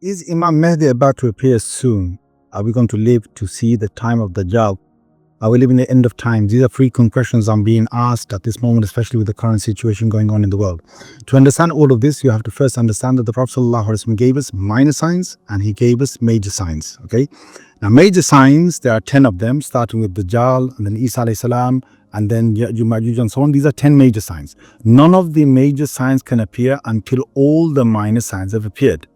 Is Imam Mahdi about to appear soon? Are we going to live to see the time of Dajjal? Are we living the end of times? These are frequent questions I'm being asked at this moment, especially with the current situation going on in the world. To understand all of this, you have to first understand that the Prophet ﷺ gave us minor signs and he gave us major signs. Okay. Now, major signs, there are 10 of them, starting with Dajjal and then Isa alayhi salam, and then Ya'juj and so on. These are 10 major signs. None of the major signs can appear until all the minor signs have appeared.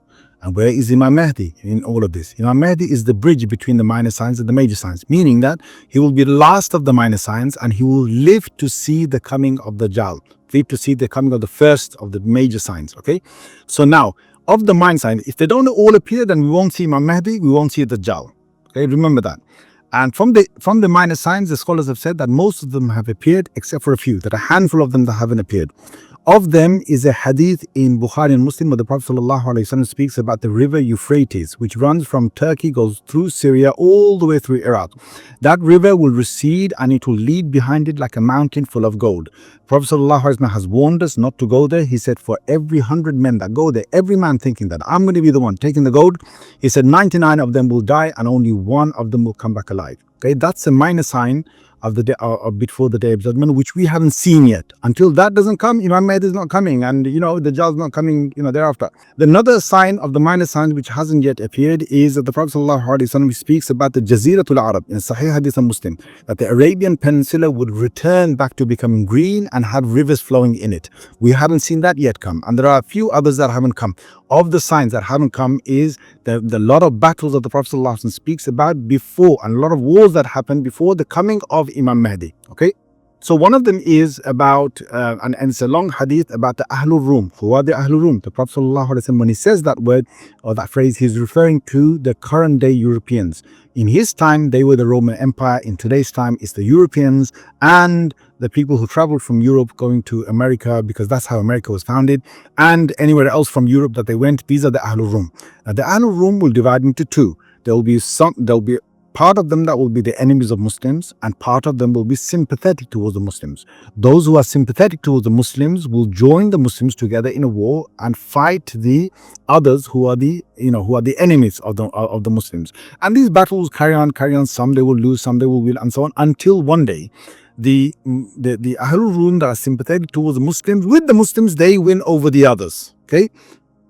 And where is Imam Mahdi in all of this? Imam Mahdi is the bridge between the minor signs and the major signs, meaning that he will be the last of the minor signs and he will live to see the coming of Dajjal, live to see the coming of the first of the major signs. Okay, so now of the minor signs, if they don't all appear, then we won't see Imam Mahdi, we won't see Dajjal. Okay, remember that. And from the minor signs, the scholars have said that most of them have appeared except for a few. There are a handful of them that haven't appeared. Of them is a hadith in Bukhari and Muslim where the Prophet ﷺ speaks about the river Euphrates, which runs from Turkey, goes through Syria, all the way through Iraq. That river will recede and it will leave behind it like a mountain full of gold. Prophet ﷺ has warned us not to go there. He said, for every 100 men that go there, every man thinking that I'm going to be the one taking the gold, he said 99 of them will die and only one of them will come back alive. Okay, that's a minor sign of the day, before the day of judgment, which we haven't seen yet. Until that doesn't come, Imam Mahdi is not coming, and the Dajjal is not coming, thereafter. Another sign of the minor signs which hasn't yet appeared is that the Prophet ﷺ speaks about the Jaziratul Arab in Sahih Hadith and Muslim, that the Arabian Peninsula would return back to becoming green and have rivers flowing in it. We haven't seen that yet come, and there are a few others that haven't come. Of the signs that haven't come is the lot of battles that the Prophet ﷺ speaks about before, and a lot of wars that happened before the coming of Imam Mahdi. Okay, so one of them is about, and it's a long hadith about the Ahl-ur-Rum. Who are the Ahl-ur-Rum? The Prophet ﷺ, when he says that word or that phrase, he's referring to the current day Europeans. In his time, they were the Roman Empire. In today's time, it's the Europeans and the people who traveled from Europe going to America, because that's how America was founded, and anywhere else from Europe that they went. These are the Ahl-ur-Rum. Now, the Ahl-ur-Rum will divide into two. There'll be part of them that will be the enemies of Muslims, and part of them will be sympathetic towards the Muslims. Those who are sympathetic towards the Muslims will join the Muslims together in a war and fight the others who are the enemies of the Muslims. And these battles carry on. Some they will lose, some they will win, and so on, until one day the Ahl-ur-Rum that are sympathetic towards the Muslims, with the Muslims, they win over the others. Okay,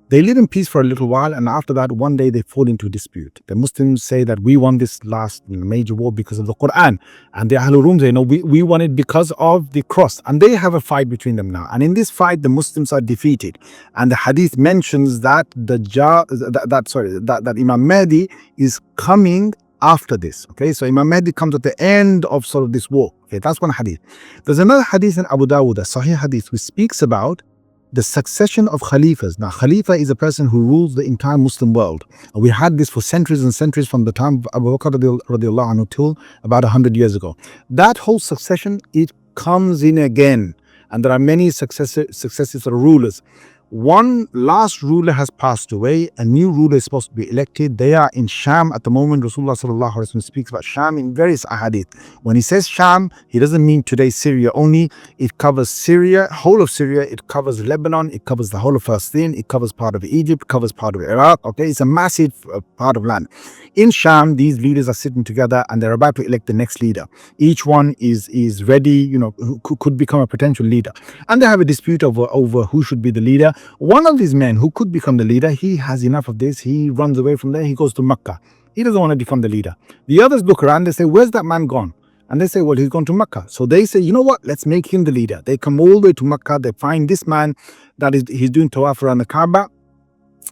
they live in peace for a little while, and after that, one day they fall into dispute. The Muslims say that we won this last major war because of the Qur'an, and the Ahl-ur-Rum say, no, we won it because of the cross. And they have a fight between them now. And in this fight, the Muslims are defeated. And the hadith mentions that that Imam Mahdi is coming after this. Okay, so Imam Mahdi comes at the end of sort of this war. Okay, that's one hadith. There's another hadith in Abu Dawud, a Sahih hadith, which speaks about the succession of Khalifas. Now, Khalifa is a person who rules the entire Muslim world. We had this for centuries and centuries, from the time of Abu Bakr radiallahu anhu till about 100 years ago. That whole succession, it comes in again. And there are many successive rulers. One last ruler has passed away. A new ruler is supposed to be elected. They are in Sham at the moment. Rasulullah sallallahu alaihi wasallam speaks about Sham in various ahadith. When he says Sham, he doesn't mean today's Syria only. It covers Syria, whole of Syria. It covers Lebanon. It covers the whole of Palestine. It covers part of Egypt. Covers part of Iraq. Okay, it's a massive part of land. In Sham, these leaders are sitting together and they're about to elect the next leader. Each one is ready, who could become a potential leader. And they have a dispute over who should be the leader. One of these men who could become the leader, he has enough of this. He runs away from there. He goes to Mecca. He doesn't want to become the leader. The others look around. They say, where's that man gone? And they say, well, he's gone to Mecca. So they say, you know what? Let's make him the leader. They come all the way to Mecca. They find this man he's doing tawaf around the Kaaba.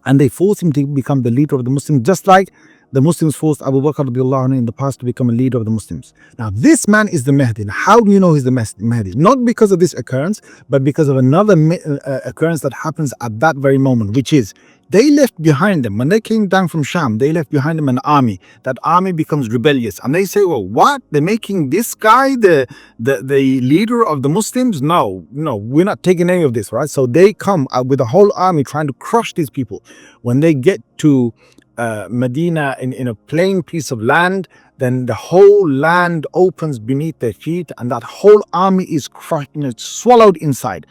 And they force him to become the leader of the Muslims, just like the Muslims forced Abu Bakr radiallahu anhu in the past to become a leader of the Muslims. Now, this man is the Mahdi. Now, how do you know he's the Mahdi? Not because of this occurrence, but because of another occurrence that happens at that very moment, which is they left behind them, when they came down from Sham, they left behind them an army. That army becomes rebellious. And they say, well, what? They're making this guy the leader of the Muslims? No, we're not taking any of this, right? So they come with a whole army trying to crush these people. When they get to Medina in a plain piece of land, then the whole land opens beneath their feet and that whole army is crushed, swallowed inside.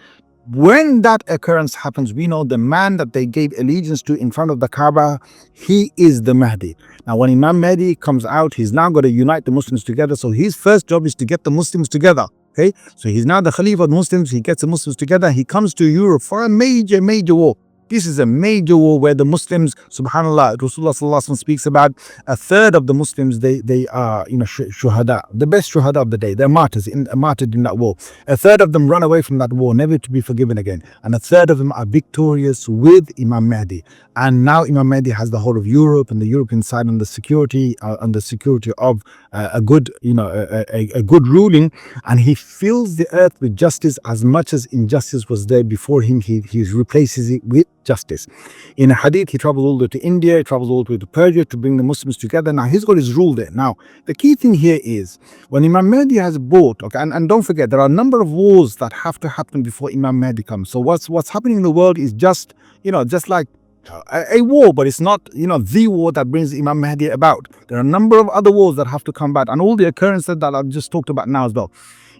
when that occurrence happens, we know the man that they gave allegiance to in front of the Kaaba, he is the Mahdi. Now, when Imam Mahdi comes out, he's now going to unite the Muslims together. So his first job is to get the Muslims together. Okay, so he's now the Khalifa of Muslims. He gets the Muslims together. He comes to Europe for a major war. This is a major war where the Muslims, subhanAllah, Rasulullah sallallahu alaihi wasallam speaks about a third of the Muslims, they are, shuhada, the best shuhada of the day. They're martyred in that war. A third of them run away from that war, never to be forgiven again. And a third of them are victorious with Imam Mahdi. And now Imam Mahdi has the whole of Europe and the European side on the security, of a good, a good ruling. And he fills the earth with justice as much as injustice was there before him. He replaces it with justice. In a hadith, he travels all the way to India, he travels all the way to Persia to bring the Muslims together. Now, he's got his rule there. Now, the key thing here is when Imam Mahdi has bought, okay, and don't forget, there are a number of wars that have to happen before Imam Mahdi comes. So what's happening in the world is just like a war, but it's not, the war that brings Imam Mahdi about. There are a number of other wars that have to come about, and all the occurrences that I've just talked about now as well.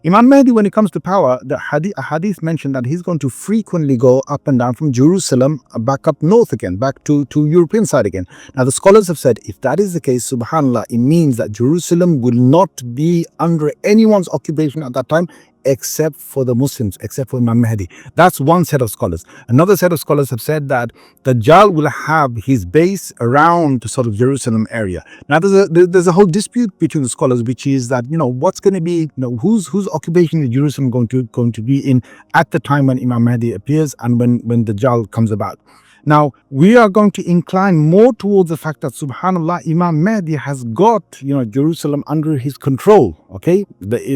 Imam Mahdi, when he comes to power, the hadith mentioned that he's going to frequently go up and down from Jerusalem back up north again, back to European side again. Now, the scholars have said, if that is the case, subhanAllah, it means that Jerusalem will not be under anyone's occupation at that time, except for the Muslims, except for Imam Mahdi. That's one set of scholars. Another set of scholars have said that Dajjal will have his base around the sort of Jerusalem area. Now, there's a whole dispute between the scholars, which is that, what's going to be, whose occupation is Jerusalem going to be in at the time when Imam Mahdi appears and when Dajjal comes about. Now, we are going to incline more towards the fact that, subhanAllah, Imam Mahdi has got, Jerusalem under his control, okay?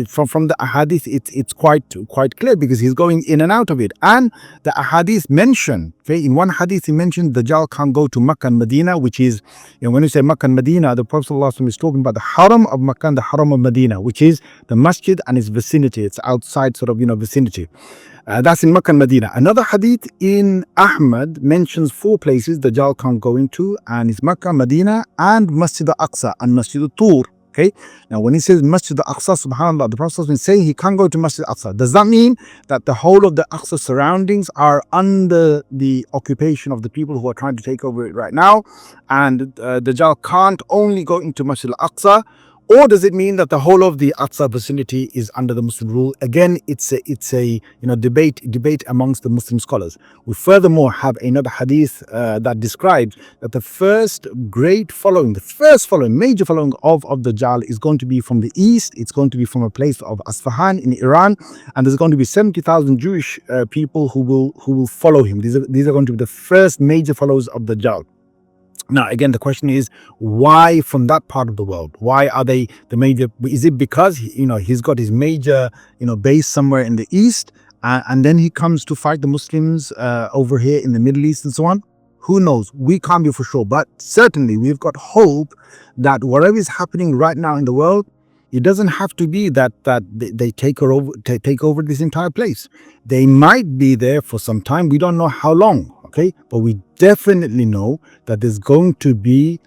From the ahadith, it's quite clear because he's going in and out of it. And the ahadith mention, okay, in one hadith, he mentioned Dajjal can't go to Makkah and Medina, which is, when you say Makkah and Medina, the Prophet ﷺ is talking about the Haram of Makkah and the Haram of Medina, which is the masjid and its vicinity. It's outside sort of, vicinity. That's in Makkah and Medina. Another hadith in Ahmad mentions 4 places Dajjal can't go into, and it's Makkah, Medina, and Masjid Al-Aqsa and Masjid Al-Tur. Okay. Now, when he says Masjid Al-Aqsa, subhanAllah, the Prophet is saying he can't go to Masjid Al-Aqsa. Does that mean that the whole of the Aqsa surroundings are under the occupation of the people who are trying to take over it right now, and Dajjal can't only go into Masjid Al-Aqsa? Or does it mean that the whole of the Aqsa vicinity is under the Muslim rule? Again, it's a debate amongst the Muslim scholars. We furthermore have another hadith that describes that the first major following of Dajjal is going to be from the east. It's going to be from a place of Asfahan in Iran, and there's going to be 70,000 Jewish people who will follow him. These are going to be the first major followers of Dajjal. Now, again, the question is, why from that part of the world? Why are they the major? Is it because, he's got his major, base somewhere in the east, and then he comes to fight the Muslims over here in the Middle East and so on? Who knows? We can't be for sure. But certainly, we've got hope that whatever is happening right now in the world, it doesn't have to be that they take over this entire place. They might be there for some time. We don't know how long. Okay, but we definitely know that there's going to be,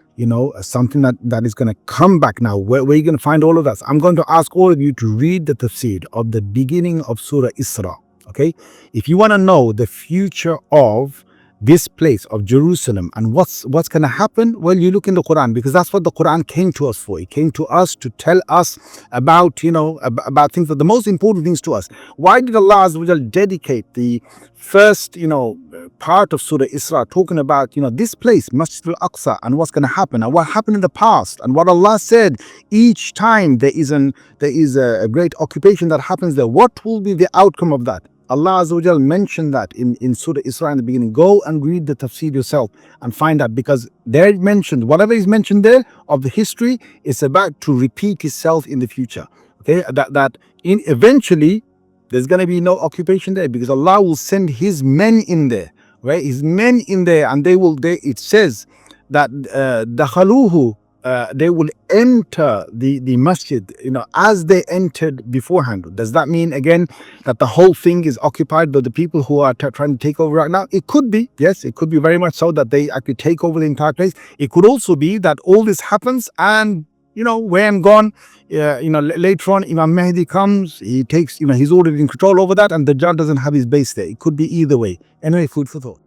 something that is going to come back. Now, where are you going to find all of that? I'm going to ask all of you to read the tafsir of the beginning of Surah Isra. Okay, if you want to know the future of this place of Jerusalem and what's going to happen, well, you look in the Quran, because that's what the Quran came to us for. It came to us to tell us about, about things that the most important things to us. Why did Allah Azza wa Jal dedicate the first, part of Surah Isra talking about, this place, Masjid Al-Aqsa, and what's going to happen and what happened in the past and what Allah said each time there is a great occupation that happens there? What will be the outcome of that? Allah Azza wa Jal mentioned that in Surah Isra in the beginning. Go and read the tafsir yourself and find out, because there it mentioned, whatever is mentioned there of the history is about to repeat itself in the future. Okay, eventually there's going to be no occupation there, because Allah will send His men in there, right? His men in there, and it says that dakhaluhu, they will enter the masjid, as they entered beforehand. Does that mean, again, that the whole thing is occupied by the people who are trying to take over right now? It could be, yes, it could be very much so that they actually take over the entire place. It could also be that all this happens and, when gone, later on Imam Mahdi comes, he takes, he's already in control over that, and Dajjal doesn't have his base there. It could be either way. Anyway, food for thought.